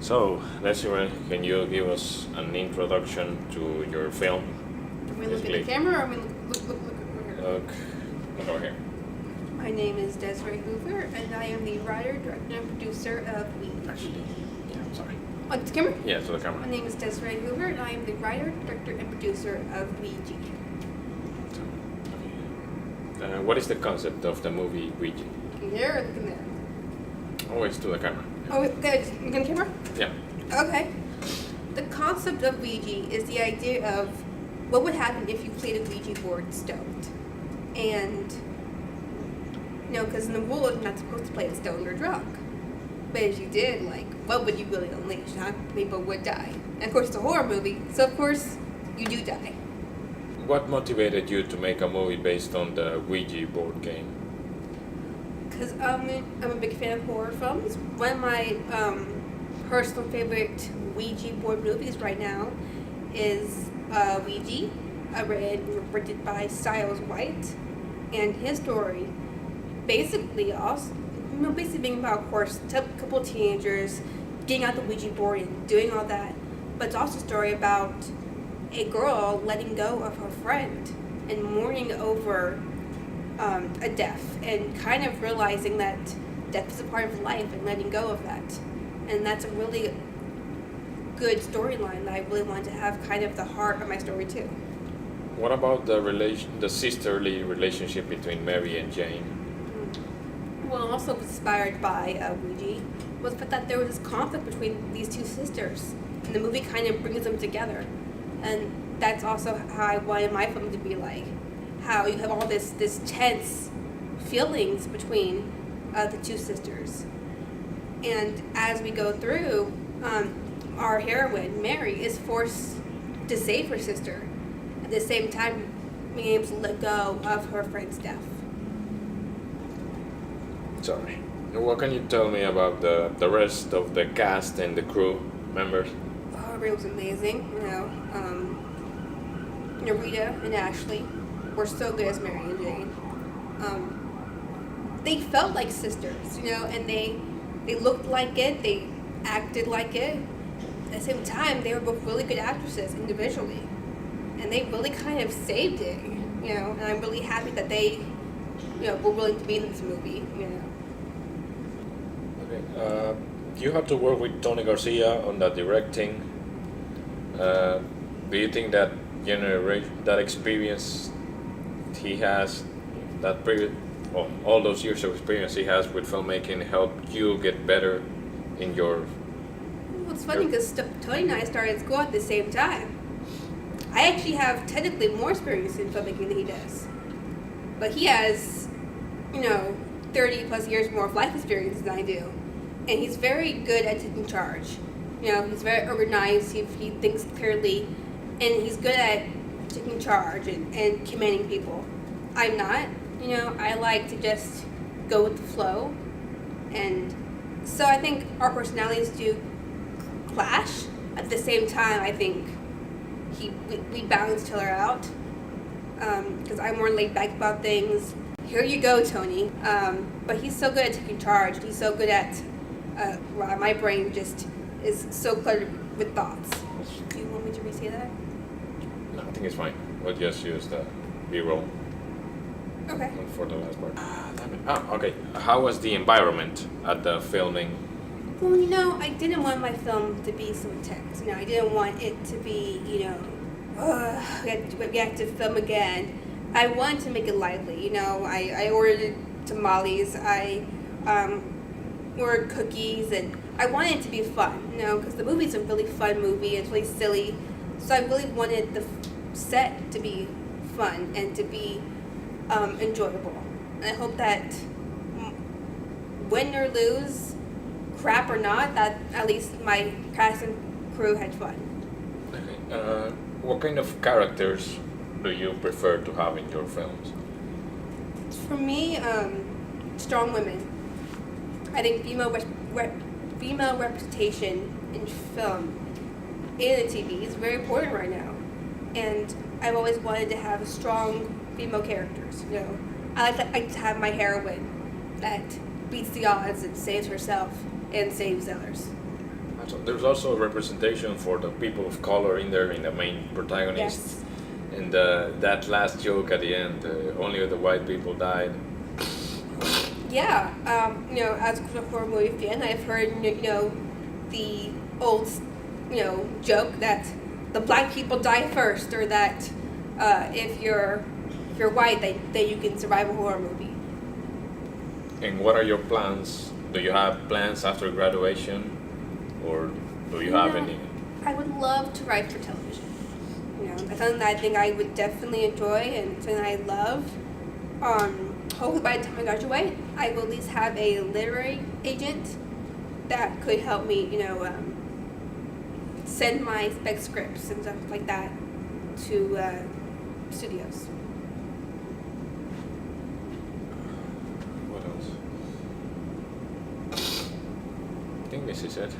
So, Desiree, can you give us an introduction to your film? Can we look at the Basically, camera or we look over here? look over here. My name is Desiree Hoover, and I am the writer, director, and producer of weedji. Actually, yeah, I'm sorry. Oh, to the camera? Yeah, to the My camera. name is Desiree Hoover, and I am the writer, director, and producer of weedji. What is the concept of the movie weedji? Looking here or looking there? Always to the camera. Oh, good. Looking at the camera? Yeah. Okay. The concept of weedji is the idea of what would happen if you played a Ouija board stoned. And, because in the rules you're not supposed to play it stoned or drunk. But if you did, what would you really unleash? Huh? People would die. And of course, it's a horror movie, so of course, you do die. What motivated you to make a movie based on the Ouija board game? Because I'm a big fan of horror films. One of my personal favorite Ouija board movies right now is weedji, written by Styles White, and his story basically being about, of course, a couple of teenagers getting out the Ouija board and doing all that, but it's also a story about a girl letting go of her friend and mourning over a death and kind of realizing that death is a part of life and letting go of that. And that's a really good storyline that I really wanted to have kind of the heart of my story too. What about the sisterly relationship between Mary and Jane? Well, also inspired by weedji was that there was this conflict between these two sisters, and the movie kind of brings them together. And that's also how I wanted my film to be like, how you have all this tense feelings between the two sisters. And as we go through, our heroine, Mary, is forced to save her sister, at the same time being able to let go of her friend's death. Sorry. What can you tell me about the rest of the cast and the crew members? Oh, it was amazing. Rita and Ashley were so good as Mary and Jane. They felt like sisters, and they looked like it, they acted like it. At the same time, they were both really good actresses individually, and they really kind of saved it, and I'm really happy that they, were willing to be in this movie, Okay. You have to work with Tony Garcia on the directing. Do you think that that experience he has, all those years of experience he has with filmmaking, helped you get better in your? Well, it's funny because Tony and I started school at the same time. I actually have technically more experience in filmmaking than he does, but he has, 30 plus years more of life experience than I do, and he's very good at taking charge. He's very organized. He thinks clearly, and he's good at taking charge and commanding people. I'm not. I like to just go with the flow, and so I think our personalities do clash. At the same time, I think we balance each other out, because I'm more laid back about things. Here you go, Tony. But he's so good at taking charge. He's so good at, my brain just is so cluttered with thoughts. Do you want me to re-say that? No, I think it's fine. We'll just use the B-roll Okay. for the last part. Damn it. Okay. How was the environment at the filming? Well, I didn't want my film to be so intense. I didn't want it to be, we have to film again. I wanted to make it lively. I ordered tamales. I ordered cookies, and I wanted it to be fun. Because the movie's a really fun movie. It's really silly. So I really wanted the set to be fun and to be enjoyable. And I hope that win or lose, crap or not, that at least my cast and crew had fun. Okay. What kind of characters do you prefer to have in your films? For me, strong women. I think female representation in film and in TV is very important right now. And I've always wanted to have strong female characters. I like to have my heroine that beats the odds and saves herself and saves others. So there's also a representation for the people of color in there, in the main protagonist. Yes. And that last joke at the end, only the white people died. Yeah, as a horror movie fan, I've heard, the old, joke that the black people die first, or that if you're white, that you can survive a horror movie. And what are your plans? Do you have plans after graduation, or do you have any? I would love to write for television. That's something that I think I would definitely enjoy and something I love. Hopefully by the time I graduate, I will at least have a literary agent that could help me, send my spec scripts and stuff like that to studios. What else? I think this is it.